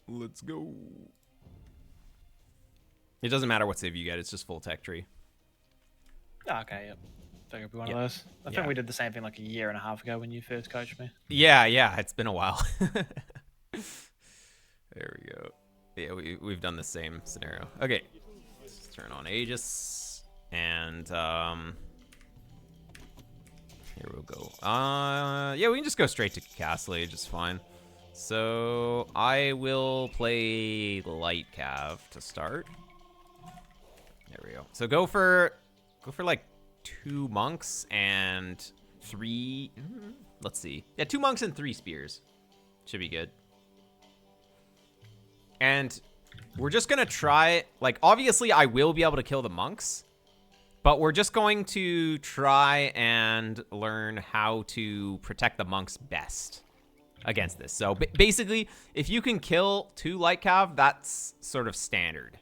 Let's go. It doesn't matter what save you get. It's just full tech tree. Oh, okay, yep. So it'll be one Yep. of those. I think we did the same thing like a year and a half ago when you first coached me. Yeah. It's been a while. There we go. Yeah, we've done the same scenario. Okay. Let's turn on Aegis. And, here we'll go. Yeah, we can just go straight to Castle Age. It's fine. So, I will play Light Cav to start. There we go. So go for like 2 monks and 3. Let's see. Yeah, 2 monks and 3 spears. Should be good. And we're just gonna try, like, obviously I will be able to kill the monks, but we're just going to try and learn how to protect the monks best against this. So basically, if you can kill 2 light cav, that's sort of standard.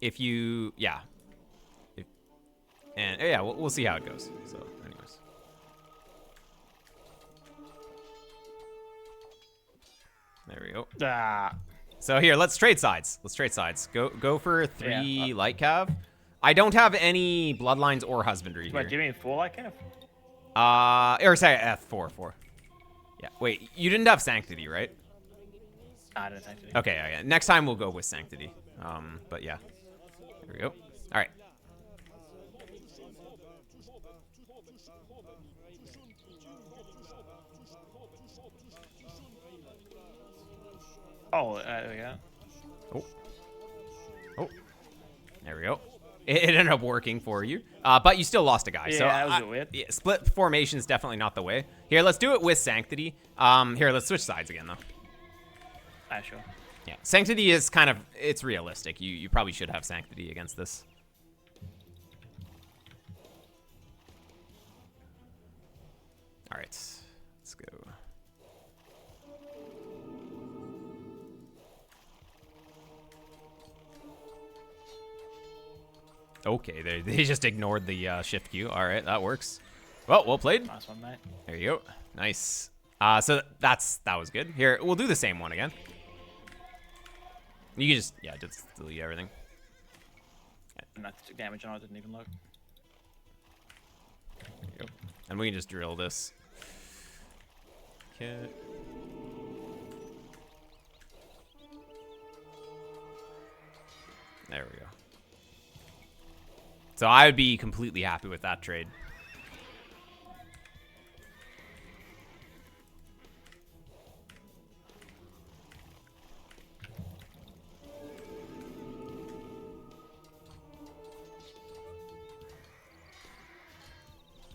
If you, yeah. And yeah, we'll see how it goes. So anyways. There we go. So here, let's trade sides. Go for 3 light cav. I don't have any bloodlines or husbandry here. Wait, do you mean 4 like Cav? Or say F4. Yeah, wait, you didn't have Sanctity, right? I don't think so. Okay. Next time we'll go with Sanctity. But yeah. There we go. All right. Oh, there we go. Oh. There we go. It ended up working for you. But you still lost a guy. Yeah, so that was a bit weird. Yeah, split formation is definitely not the way. Here, let's do it with Sanctity. Here, let's switch sides again, though. Sure. Yeah, Sanctity is kind of, it's realistic. You probably should have Sanctity against this. All right, let's go. Okay, they just ignored the shift Q. All right, that works. Well played. Nice one, mate. There you go. Nice. So that was good. Here, we'll do the same one again. You can just delete everything. And that took damage and I didn't even look. There you go. And we can just drill this. Okay. There we go. So I would be completely happy with that trade.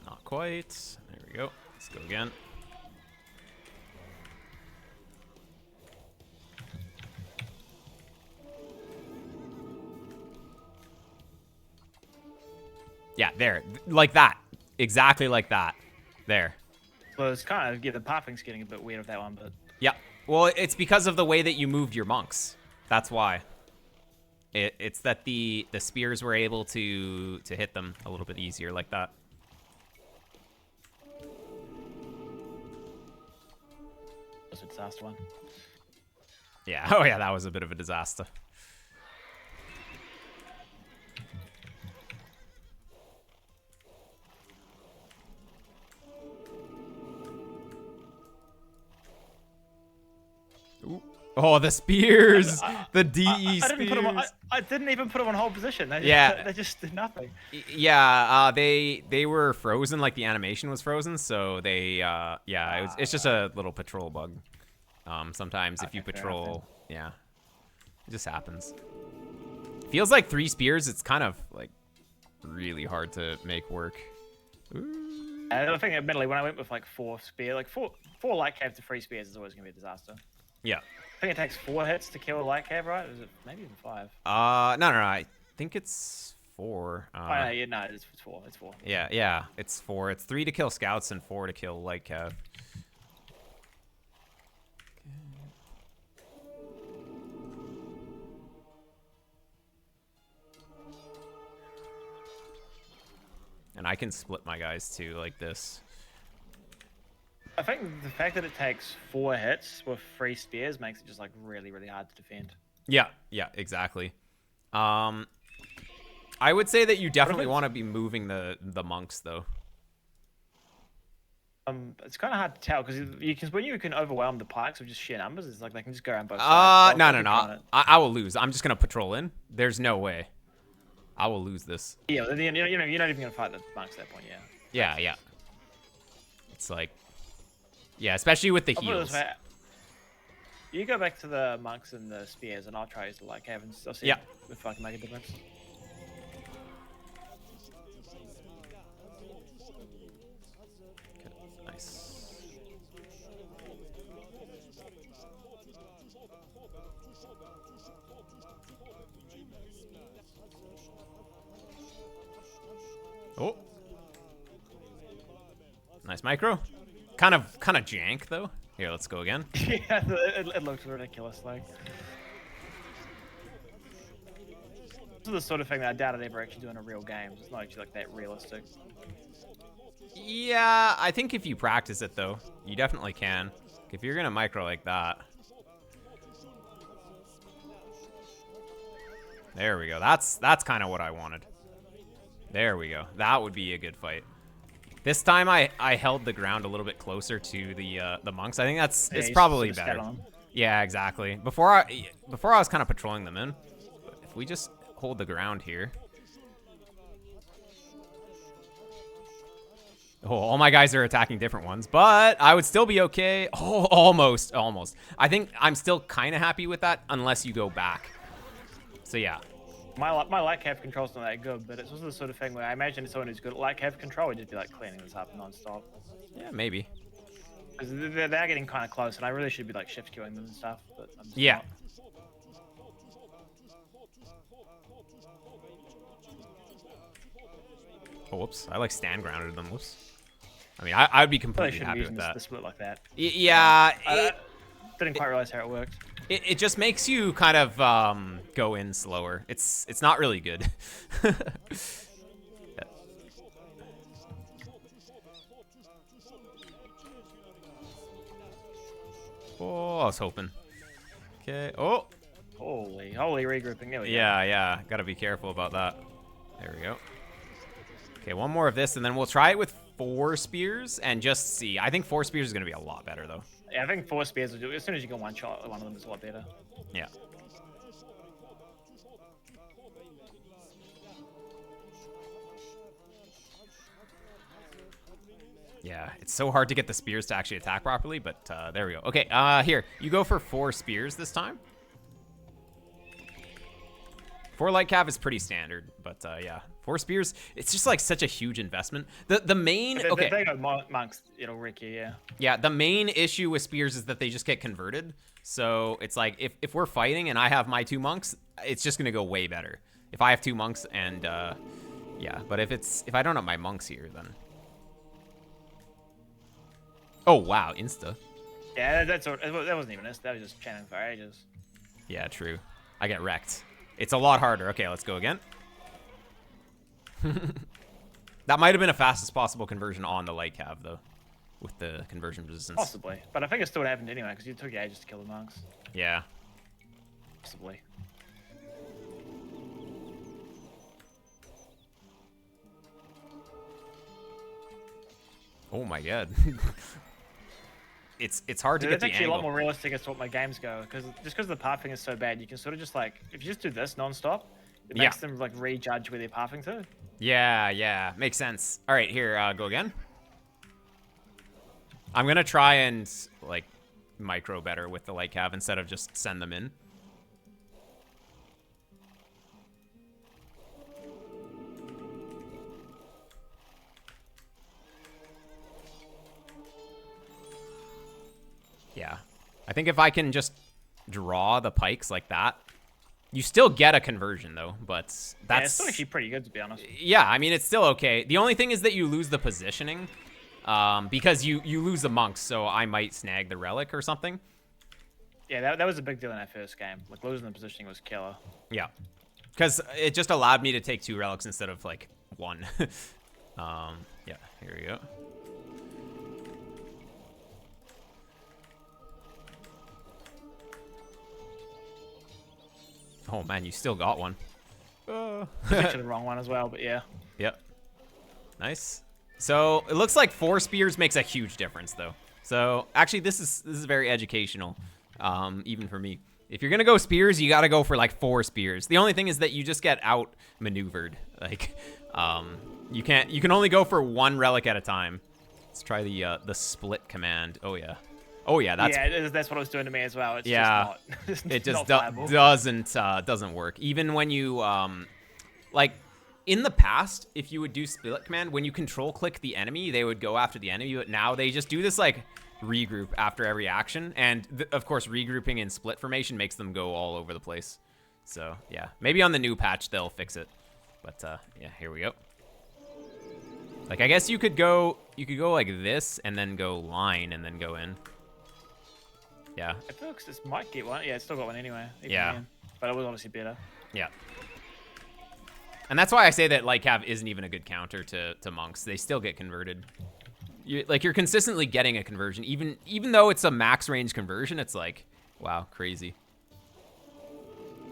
Not quite. There we go. Let's go again. Yeah, there. Like that. Exactly like that. There. Well, it's kind of, the popping's getting a bit weird with that one, but... Yeah. Well, it's because of the way that you moved your monks. That's why. It's that the spears were able to hit them a little bit easier like that. That's a disaster one. Yeah. Oh, yeah, that was a bit of a disaster. Ooh. Oh, the spears! The DE spears! I didn't even put them on hold position. They just did nothing. Yeah, they were frozen, like the animation was frozen, so they, it's just a little patrol bug. Sometimes if you patrol, yeah, it just happens. Feels like 3 spears, it's kind of, like, really hard to make work. Ooh. I think, admittedly, when I went with, like, 4 spear, like, 4 light cav to 3 spears is always going to be a disaster. Yeah. I think it takes 4 hits to kill a light cav, right? Is it maybe even 5? No, I think it's 4. No, it's 4. It's 4. Yeah, it's 4. It's 3 to kill scouts and 4 to kill light cav. And I can split my guys too, like this. I think the fact that it takes 4 hits with 3 spears makes it just like really, really hard to defend. Yeah, yeah, exactly. I would say that you definitely want to be moving the monks though. It's kind of hard to tell because when you can overwhelm the pikes with just sheer numbers, it's like they can just go around both sides. No. I will lose. I'm just gonna patrol in. There's no way. I will lose this. Yeah, you're not even gonna fight the monks at that point. Yeah. Yeah. It's like, yeah, especially with the heals. You go back to the monks and the spears, and I'll try to like have and I'll see if I can make a difference. Nice. Oh. Nice micro. Kind of jank though. Here, let's go again. Yeah, it looks ridiculous. Like, this is the sort of thing that I doubt I'd ever actually do in a real game. It's not actually like that realistic. Yeah, I think if you practice it though, you definitely can. If you're gonna micro like that. There we go. That's kind of what I wanted. There we go. That would be a good fight. This time I held the ground a little bit closer to the monks. I think it's probably better. Yeah, exactly. Before I was kind of patrolling them in. But if we just hold the ground here. Oh, all my guys are attacking different ones, but I would still be okay. Oh, almost. I think I'm still kind of happy with that unless you go back. So yeah. My light cav control's not that good, but it's also the sort of thing where I imagine someone who's good at light cav control would just be like cleaning this up non-stop. Yeah, maybe. Because they're getting kind of close, and I really should be like shift queuing them and stuff. But I'm just yeah. not. Oh, whoops. I like stand grounded them. Whoops. I mean, I'd be completely happy with that. The split like that. Yeah. I didn't quite realize how it worked. It just makes you kind of go in slower. It's not really good. Oh, I was hoping. Okay. Oh. Holy regrouping. There we go. Yeah. Gotta be careful about that. There we go. Okay, one more of this, and then we'll try it with 4 spears and just see. I think 4 spears is gonna be a lot better though. Yeah, I think 4 spears will do. As soon as you can one shot one of them, it's a lot better. Yeah. Yeah, it's so hard to get the spears to actually attack properly, but there we go. Okay, here, you go for 4 spears this time. 4 light cav is pretty standard, but yeah, 4 spears, it's just like such a huge investment. The main, If okay. they go monks, it'll wreck you, yeah. Yeah, the main issue with spears is that they just get converted. So it's like, if we're fighting and I have my 2 monks, it's just gonna go way better. If I have 2 monks and, yeah, but if I don't have my monks here, then. Oh, wow, insta. Yeah, that wasn't even this. That was just chanting for ages. Yeah, true. I get wrecked. It's a lot harder. Okay, let's go again. That might have been a fastest possible conversion on the light cav, though, with the conversion resistance. Possibly, but I think it still happened anyway, because you took ages to kill the monks. Yeah. Possibly. Oh my god. It's hard to get the angle. It's actually a lot more realistic as to what my games go, because the pathing is so bad, you can sort of just like, if you just do this non-stop, it makes them like rejudge where they're pathing to. Yeah, makes sense. All right, here, go again. I'm gonna try and like micro better with the light cav instead of just send them in. Yeah, I think if I can just draw the pikes like that, you still get a conversion though, but that's... Yeah, it's still actually pretty good, to be honest. Yeah, I mean, it's still okay. The only thing is that you lose the positioning, because you lose the monks, so I might snag the relic or something. Yeah, that was a big deal in that first game. Like, losing the positioning was killer. Yeah, because it just allowed me to take 2 relics instead of, like, 1. Yeah, here we go. Oh man, you still got one. Actually the wrong one as well, but yeah. Yep. Nice. So it looks like 4 spears makes a huge difference, though. So actually, this is very educational, even for me. If you're gonna go spears, you gotta go for like 4 spears. The only thing is that you just get outmaneuvered. Like, you can only go for 1 relic at a time. Let's try the split command. Oh yeah. Oh yeah, that's what it was doing to me as well. It's yeah, just not, it just viable. doesn't work. Even when you like in the past, if you would do split command, when you control click the enemy, they would go after the enemy. But now they just do this like regroup after every action, and of course regrouping in split formation makes them go all over the place. So yeah, maybe on the new patch they'll fix it. But yeah, here we go. Like I guess you could go like this and then go line and then go in. Yeah. I feel like this might get one. Yeah, it's still got one anyway. Yeah. But it was obviously better. Yeah. And that's why I say that Light Cav isn't even a good counter to monks. They still get converted. You're consistently getting a conversion. Even though it's a max range conversion, it's like, wow, crazy.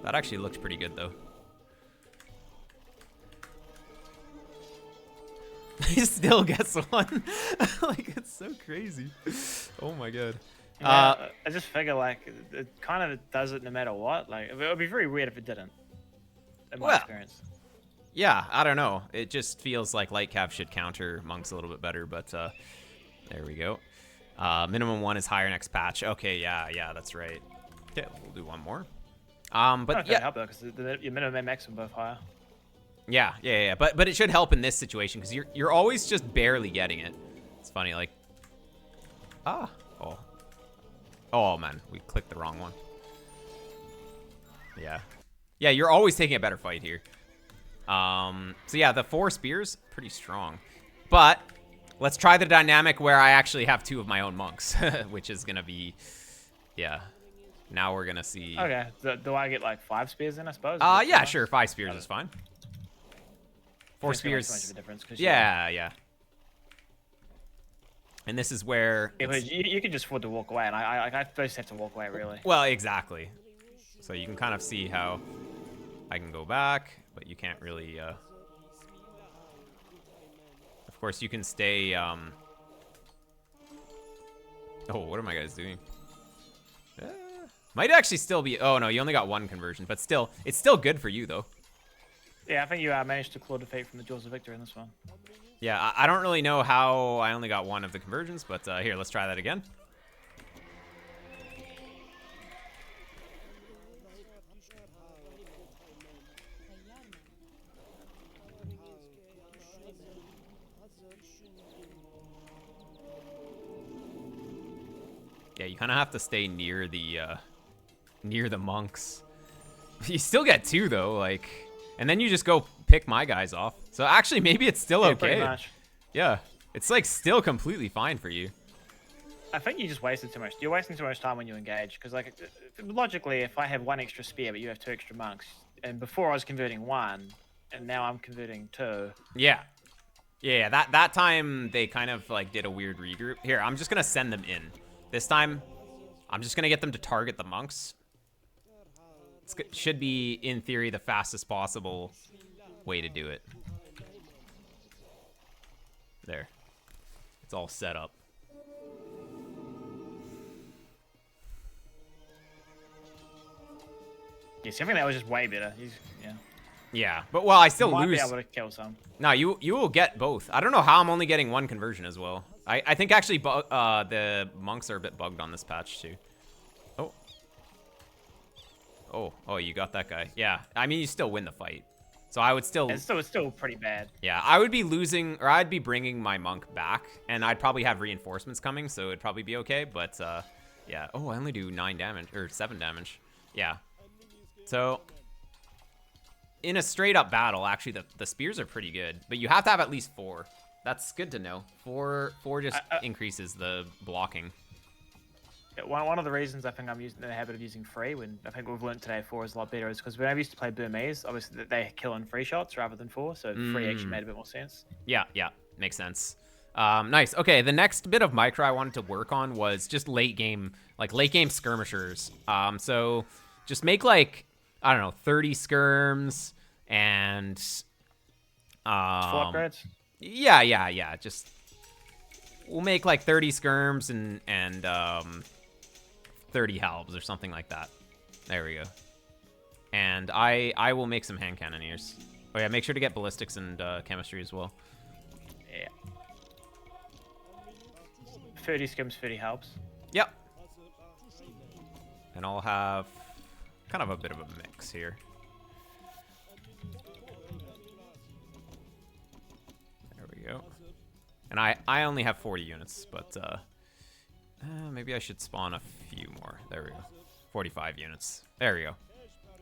That actually looks pretty good, though. He still gets one. Like, it's so crazy. Oh, my God. Yeah, I just figure like it kind of does it no matter what. Like it would be very weird if it didn't. In my experience. Yeah, I don't know. It just feels like Light Cav should counter monks a little bit better, but there we go. Minimum 1 is higher next patch. Okay, yeah, that's right. Okay, we'll do one more. But yeah, help though, because your minimum and maximum both higher. Yeah. But it should help in this situation because you're always just barely getting it. It's funny, like oh man, we clicked the wrong one. Yeah, you're always taking a better fight here. So yeah, the 4 spears, pretty strong. But let's try the dynamic where I actually have 2 of my own monks, which is gonna be, yeah. Now we're gonna see. Okay, do I get like 5 spears then, I suppose? Yeah, sure, 5 spears is fine. 4 spears. Too much of a difference, yeah. And this is where you can just afford to walk away, and I just have to walk away, really. Well, exactly. So you can kind of see how I can go back, but you can't really. Of course, you can stay. Oh, what are my guys doing? Might actually still be. Oh no, you only got 1 conversion, but still, it's still good for you though. Yeah, I think you managed to claw defeat from the Jaws of Victory in this one. Yeah, I don't really know how I only got 1 of the conversions, but here, let's try that again. Yeah, you kind of have to stay near the monks. You still get 2 though, like, and then you just go pick my guys off. So actually, maybe it's still okay. Pretty much. Yeah, it's like still completely fine for you. I think you just wasted too much. You're wasting too much time when you engage, because like logically, if I have 1 extra spear but you have 2 extra monks, and before I was converting 1, and now I'm converting 2. Yeah. That time they kind of like did a weird regroup. Here, I'm just gonna send them in. This time, I'm just gonna get them to target the monks. It should be, in theory, the fastest possible way to do it. There. It's all set up. Yes, I think that was just way better. Yeah, but well, I still might lose. Be able to kill some. No, you will get both. I don't know how I'm only getting 1 conversion as well. I think actually the monks are a bit bugged on this patch too. Oh, you got that guy. Yeah, I mean you still win the fight. So I would still. It's still pretty bad. Yeah, I would be losing, or I'd be bringing my monk back, and I'd probably have reinforcements coming, so it'd probably be okay. But yeah. Oh, I only do 9 damage or 7 damage. Yeah. So in a straight up battle, actually the spears are pretty good, but you have to have at least 4. That's good to know. 4 just increases the blocking. One of the reasons I think I'm using the habit of using free, when I think we've learned today 4 is a lot better, is because when I used to play Burmese, obviously they kill in 3 shots rather than 4, so 3 actually made a bit more sense. Yeah, makes sense. Nice. Okay, the next bit of micro I wanted to work on was just late game skirmishers. So just make like I don't know, 30 skirms and Full upgrades. yeah. Just we'll make like 30 skirms and 30 halbs or something like that. There we go. And I will make some hand cannoneers. Oh yeah, make sure to get ballistics and chemistry as well. Yeah. 30 skims, 30 helps. Yep. And I'll have kind of a bit of a mix here. There we go. And I only have 40 units, but maybe I should spawn a few more. There we go. 45 units. There we go.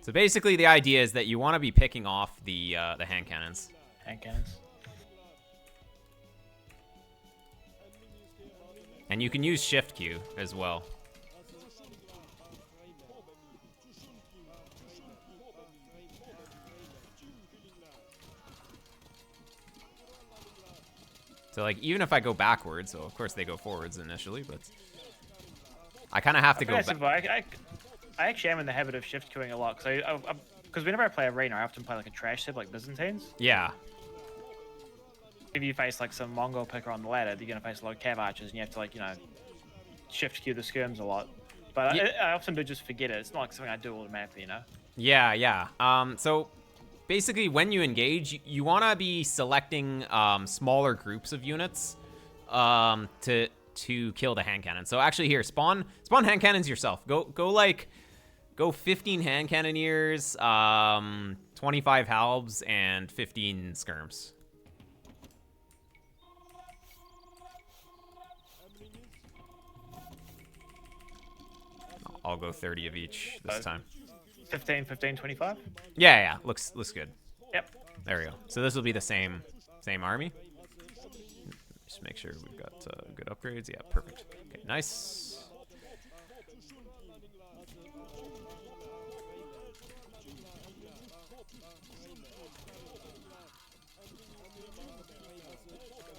So basically the idea is that you want to be picking off the hand cannons. Hand cannons. And you can use shift Q as well. So like even if I go backwards, so of course they go forwards initially, but I kind of have to go back. I actually am in the habit of shift queuing a lot because whenever I play Arena, I often play like a trash sib like Byzantines. Yeah. If you face like some Mongol picker on the ladder, you're gonna face a lot of cav archers, and you have to like shift queue the skirms a lot. But yeah. I often do just forget it. It's not like something I do automatically, Yeah. So basically when you engage, you want to be selecting smaller groups of units to kill the hand cannon. So actually here, spawn hand cannons yourself. Go 15 hand cannoneers, 25 halbs, and 15 skirms. I'll go 30 of each this time. 15, 25? Yeah. Looks good. Yep. There we go. So this will be the same army. Just make sure we've got good upgrades. Yeah, perfect. Okay, nice.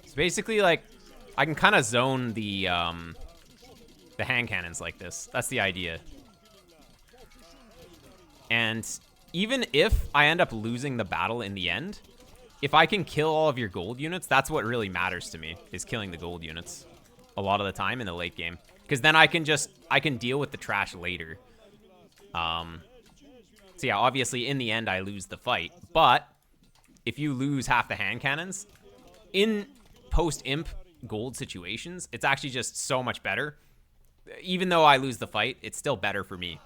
So basically, like, I can kind of zone the hand cannons like this. That's the idea. And even if I end up losing the battle in the end, if I can kill all of your gold units, that's what really matters to me, is killing the gold units a lot of the time in the late game. Because then I can deal with the trash later. So yeah, obviously in the end I lose the fight. But if you lose half the hand cannons, in post-imp gold situations, it's actually just so much better. Even though I lose the fight, it's still better for me.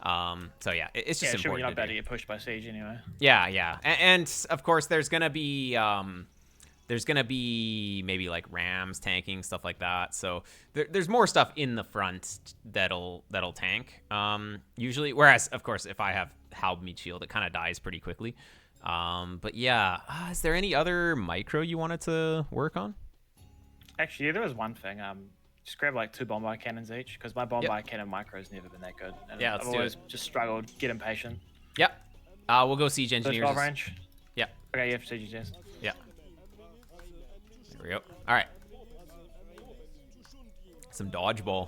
So yeah, it's just important. Sure, you're not about to get pushed by Siege anyway. Yeah. And of course, there's gonna be maybe like rams tanking, stuff like that. So there's more stuff in the front that'll tank usually. Whereas of course, if I have Halb Meat Shield, it kind of dies pretty quickly. But yeah, is there any other micro you wanted to work on? Actually, there was one thing. Just grab like 2 bombard cannons each, because my bombard cannon micro's never been that good. And yeah, I've always just struggled, get impatient. Yep. We'll go siege engineers. 12 range. Yep. Okay, you have siege engineers. Yeah. There we go. All right. Some dodgeball.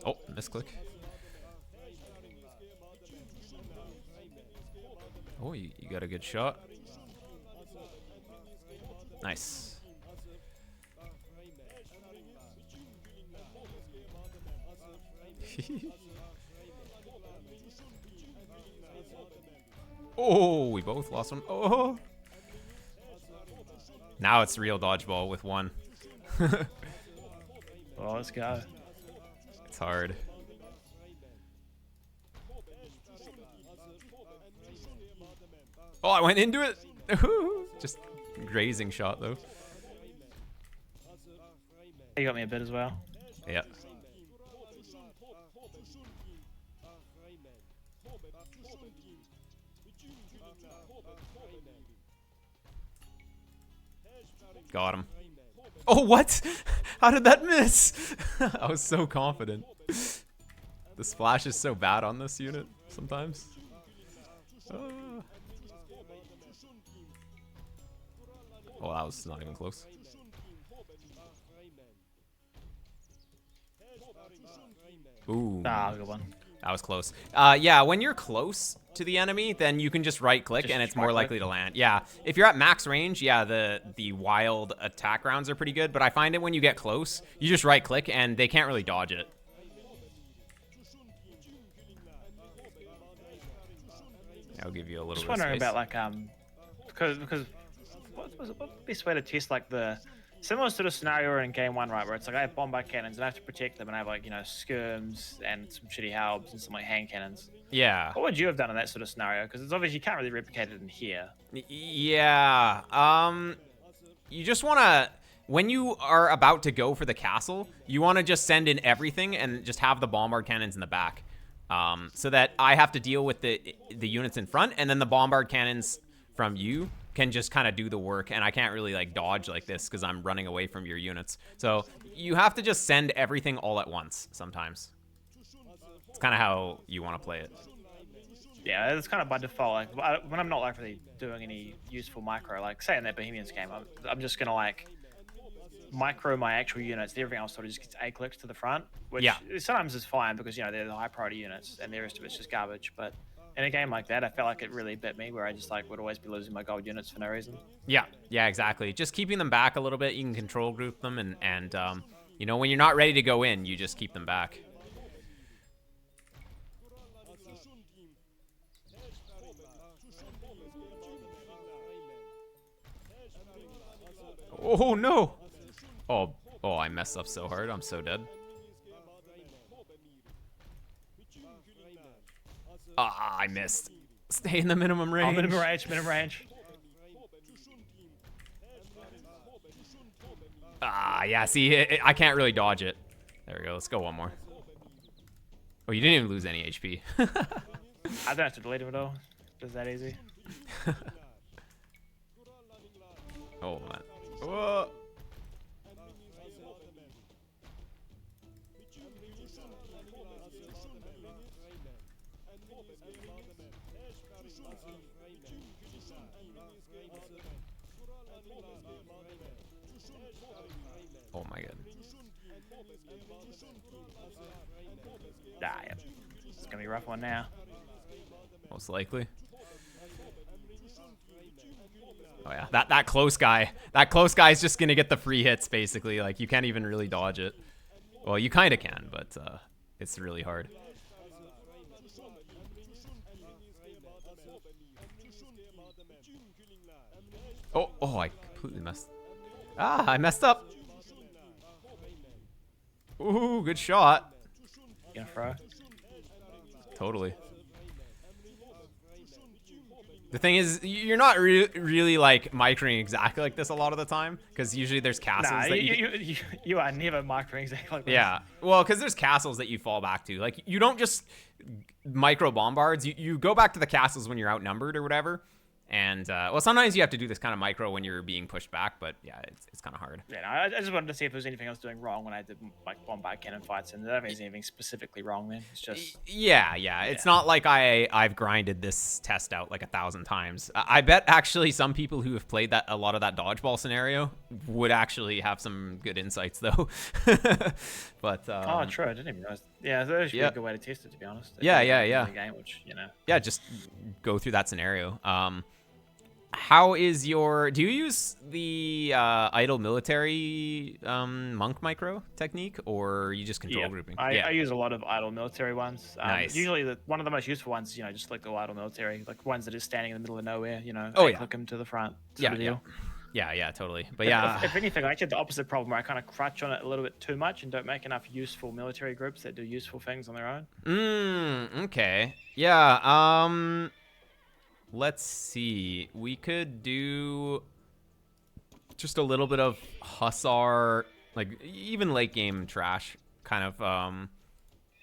Oh, misclick. Oh, you got a good shot. Nice. Oh, we both lost one. Oh. Now it's real dodgeball with one. Oh, let's go. It's hard. Oh, I went into it. Just grazing shot though. You got me a bit as well. Yeah. Got him. Oh, what? How did that miss? I was so confident. The splash is so bad on this unit sometimes. Oh, that was not even close. Ooh. Ah, good one. That was close. Yeah, when you're close to the enemy, then you can just right-click Just and it's right more click. likely to land. Yeah, if you're at max range, yeah, the wild attack rounds are pretty good, but I find it when you get close, you just right-click and they can't really dodge it. I'll give you a little Just bit of wondering space. about like because what's the best way to test like the similar sort of scenario in game one, right? Where it's like I have bombard cannons and I have to protect them, and I have like skirms and some shitty halbs and some like hand cannons. Yeah. What would you have done in that sort of scenario? Because it's obvious you can't really replicate it in here. Yeah. You just want to, when you are about to go for the castle, you want to just send in everything and just have the bombard cannons in the back. So that I have to deal with the units in front, and then the bombard cannons from you can just kind of do the work, and I can't really like dodge like this because I'm running away from your units. So you have to just send everything all at once sometimes. It's kind of how you want to play it. Yeah, it's kind of by default. Like when I'm not like really doing any useful micro, like say in that Bohemians game, I'm just gonna like micro my actual units. Everything else sort of just gets A clicks to the front, which Yeah. sometimes is fine because they're the high priority units and the rest of it's just garbage. But in a game like that, I felt like it really bit me where I just like would always be losing my gold units for no reason. Yeah, exactly. Just keeping them back a little bit. You can control group them, and when you're not ready to go in, you just keep them back. Oh no! Oh, I messed up so hard. I'm so dead. I missed. Stay in the minimum range. Oh, minimum range. Yeah, see, I can't really dodge it. There we go. Let's go one more. Oh, you didn't even lose any HP. I don't have to delete them at all. Just that easy. Oh, man. Whoa. Oh my god. Yeah. It's gonna be a rough one now. Most likely. Oh yeah, that close guy. That close guy is just gonna get the free hits basically. Like you can't even really dodge it. Well, you kind of can, but it's really hard. Oh, I completely messed. I messed up. Ooh, good shot. You gonna throw? Totally. The thing is, you're not really like microing exactly like this a lot of the time, because usually there's castles Nah, that you are never microing exactly like this. Yeah, well, because there's castles that you fall back to. Like, you don't just micro bombards. You go back to the castles when you're outnumbered or whatever. And, well, sometimes you have to do this kind of micro when you're being pushed back, but yeah, it's kind of hard. Yeah, no, I just wanted to see if there was anything else doing wrong when I did like bombard cannon fights, and I don't think there's anything specifically wrong then. It's just Yeah. It's not like I've grinded this test out like 1,000 times. I bet actually some people who have played a lot of that dodgeball scenario would actually have some good insights though. But oh, true. I didn't even realize. Yeah, that should be a good way to test it, to be honest. Yeah. The game, which Yeah, just go through that scenario. How is your... Do you use the idle military monk micro technique, or you just control grouping? I use a lot of idle military ones. Nice. Usually, one of the most useful ones, just like the idle military, like ones that are standing in the middle of nowhere. Click them to the front. Sort of deal. Yeah, totally. But yeah, if anything, I actually have the opposite problem where I kind of crutch on it a little bit too much and don't make enough useful military groups that do useful things on their own. Okay. Yeah. Let's see. We could do just a little bit of Hussar, like even late game trash kind of.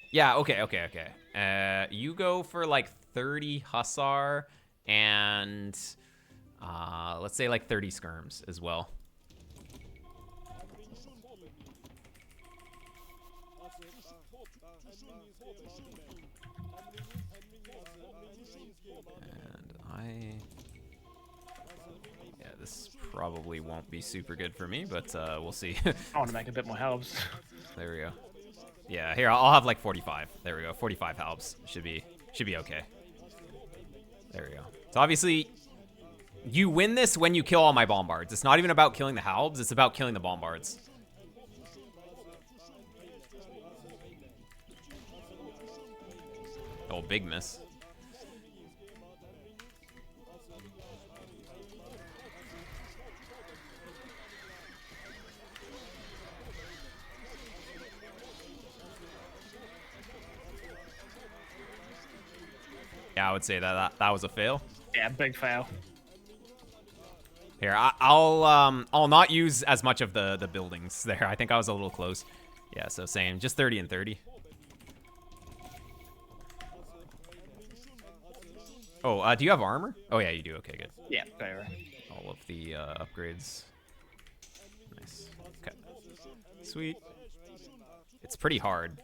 Yeah, okay. You go for like 30 Hussar and let's say like 30 skirms as well. Yeah, this probably won't be super good for me, but we'll see. I want to make a bit more helps. There we go. Yeah, here, I'll have like 45. There we go. 45 helps. Should be okay. There we go. So obviously, you win this when you kill all my bombards. It's not even about killing the halbs. It's about killing the bombards. Oh, big miss. Yeah, I would say that was a fail. Yeah, big fail. Here, I'll not use as much of the buildings there. I think I was a little close. Yeah, so same, just 30 and 30. Oh, do you have armor? Oh yeah, you do. Okay, good. Yeah, fair. All of the upgrades. Nice. Okay. Sweet. It's pretty hard,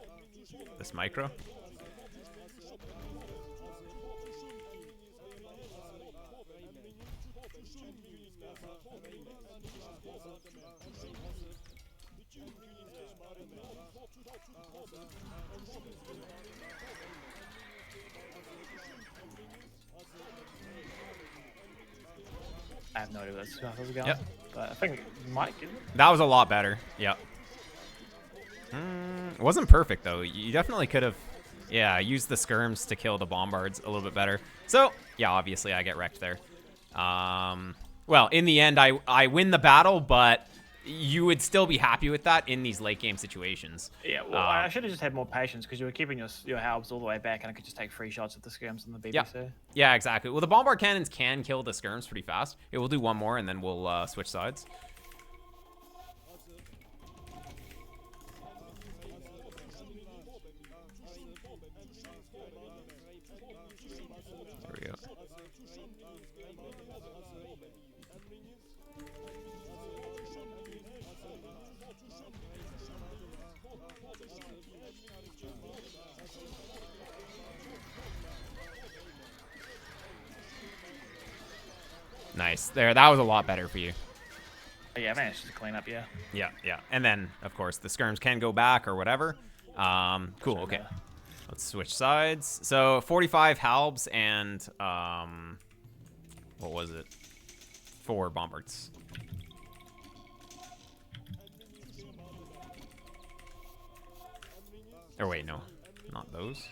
this micro. I have no idea where this was going. Yep. But I think Mike, isn't it? That was a lot better. Yep. It wasn't perfect, though. You definitely could have, yeah, used the skirms to kill the bombards a little bit better. So, yeah, obviously I get wrecked there. Well, in the end, I win the battle, but you would still be happy with that in these late game situations. Yeah, well, I should have just had more patience because you were keeping your halbs all the way back, and I could just take 3 shots at the skirms on the BBC. Yeah, exactly. Well, the bombard cannons can kill the skirms pretty fast. It will do one more, and then we'll switch sides. There we go. Nice. There, that was a lot better for you. But yeah, I managed to clean up, yeah. Yeah, yeah. And then, of course, the skirms can go back or whatever. Cool, okay. Let's switch sides. So, 45 halbs and, what was it? 4 bombards. Or wait, no. Not those.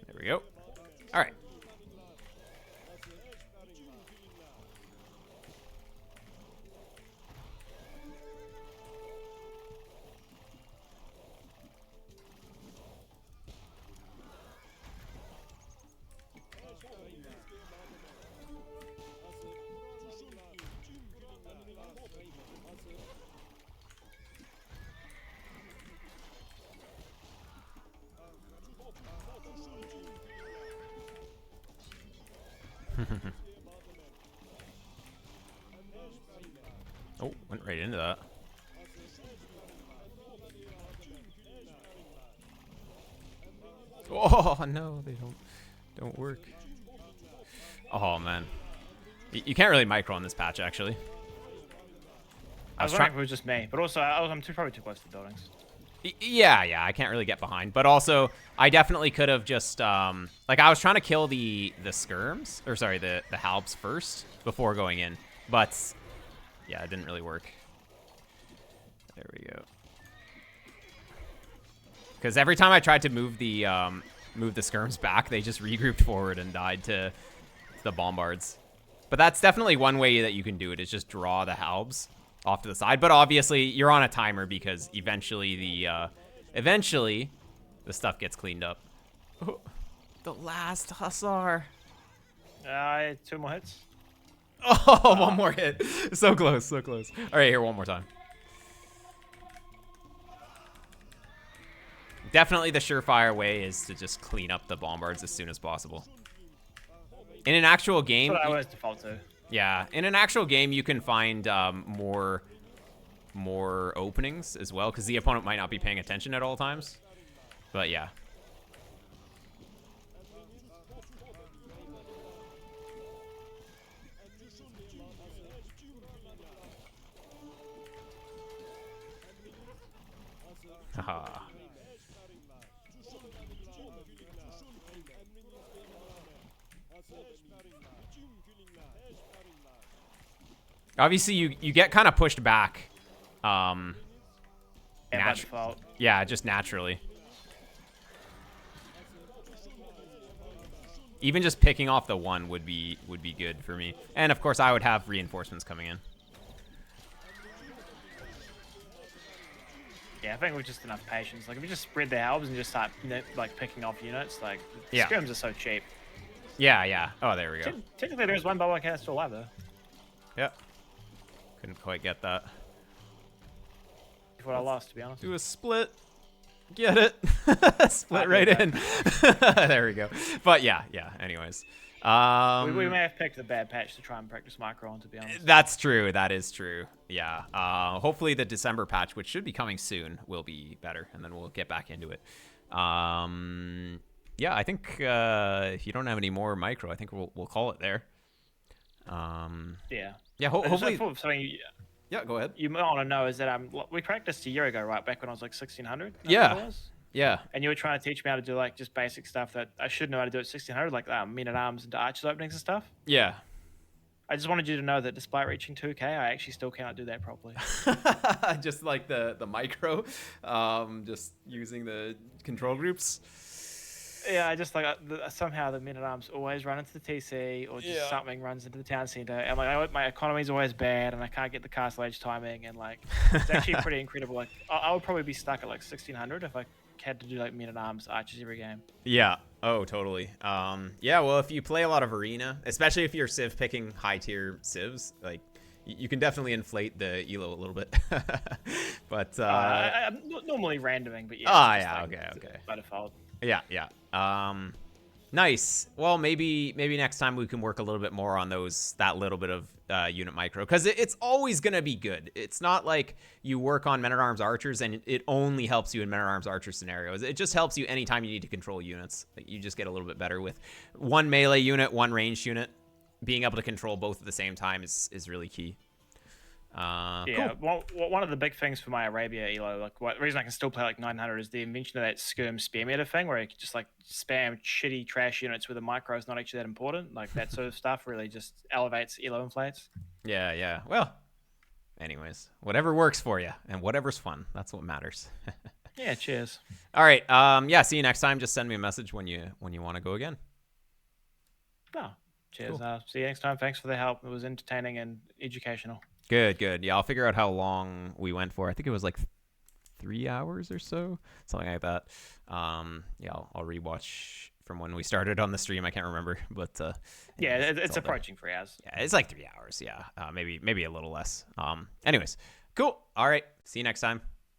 There we go. All right. Oh, went right into that. Oh no, they don't work. Oh man, you can't really micro on this patch actually. I was wondering if it was just me, but also I'm probably too close to the buildings. Yeah, I can't really get behind. But also, I definitely could have just, like, I was trying to kill the skirms, or sorry, the halbs first before going in. But, yeah, it didn't really work. There we go. Because every time I tried to move the skirms back, they just regrouped forward and died to the bombards. But that's definitely one way that you can do it, is just draw the halbs off to the side. But obviously you're on a timer because eventually the stuff gets cleaned up. Oh, the last hussar. 2 more hits. Oh, one more hit. So close, so close. All right, here, one more time. Definitely the surefire way is to just clean up the bombards as soon as possible. In an actual game, That's what I always default to. yeah, in an actual game, you can find more openings as well, because the opponent might not be paying attention at all times. But yeah. Haha. Obviously, you get kind of pushed back. Yeah, by default. Yeah, just naturally. Even just picking off the one would be good for me. And of course, I would have reinforcements coming in. Yeah, I think with just enough patience, like if we just spread the halbs and just start like picking off units, like Yeah. skirms are so cheap. Yeah, yeah. Oh, there we go. Technically, there's one bubble cannon still alive though. Yep. Couldn't quite get that. Before I lost, to be honest. Do a split. Get it. Split right in. There we go. But yeah. Anyways. We may have picked a bad patch to try and practice micro on, to be honest. That's true. That is true. Yeah. Hopefully the December patch, which should be coming soon, will be better, and then we'll get back into it. Yeah, I think if you don't have any more micro, I think we'll call it there. Yeah. Yeah. Hopefully. Something Yeah. Go ahead. you might want to know is that we practiced a year ago, right? Back when I was like 1600. Yeah. Yeah. And you were trying to teach me how to do like just basic stuff that I should know how to do at 1600, like men-at-arms and archers openings and stuff. Yeah. I just wanted you to know that despite reaching 2K, I actually still cannot do that properly. Just like the micro, just using the control groups. Yeah, I just like somehow the men-at-arms always run into the TC or just something runs into the town center. And like my economy's always bad and I can't get the castle age timing. And like it's actually pretty incredible. Like I would probably be stuck at like 1600 if I had to do like men-at-arms archers every game. Yeah. Oh, totally. Yeah. Well, if you play a lot of arena, especially if you're civ picking high tier civs, like you can definitely inflate the elo a little bit. But I'm normally randoming, but yeah. Okay. By default. Yeah. Nice. Well, maybe next time we can work a little bit more on that little bit of unit micro, because it's always gonna be good. It's not like you work on men-at-arms archers and it only helps you in men-at-arms archer scenarios. It just helps you anytime you need to control units. Like, you just get a little bit better with one melee unit, one ranged unit. Being able to control both at the same time is really key. Yeah, cool. one of the big things for my Arabia elo, like the reason I can still play like 900 is the invention of that skirm spear meta thing, where you can just like spam shitty trash units where the micro is not actually that important. Like that sort of stuff really just elevates elo inflates. Yeah. Well, anyways, whatever works for you and whatever's fun, that's what matters. Yeah, cheers. All right. Yeah, see you next time. Just send me a message when you want to go again. No, cheers. Cool. See you next time. Thanks for the help. It was entertaining and educational. Good. Yeah, I'll figure out how long we went for. I think it was like 3 hours or so, something like that. Yeah, I'll rewatch from when we started on the stream. I can't remember, but yeah, anyways, it's approaching 3 hours. Yeah, it's like 3 hours. Yeah, maybe a little less. Anyways, cool. All right, see you next time.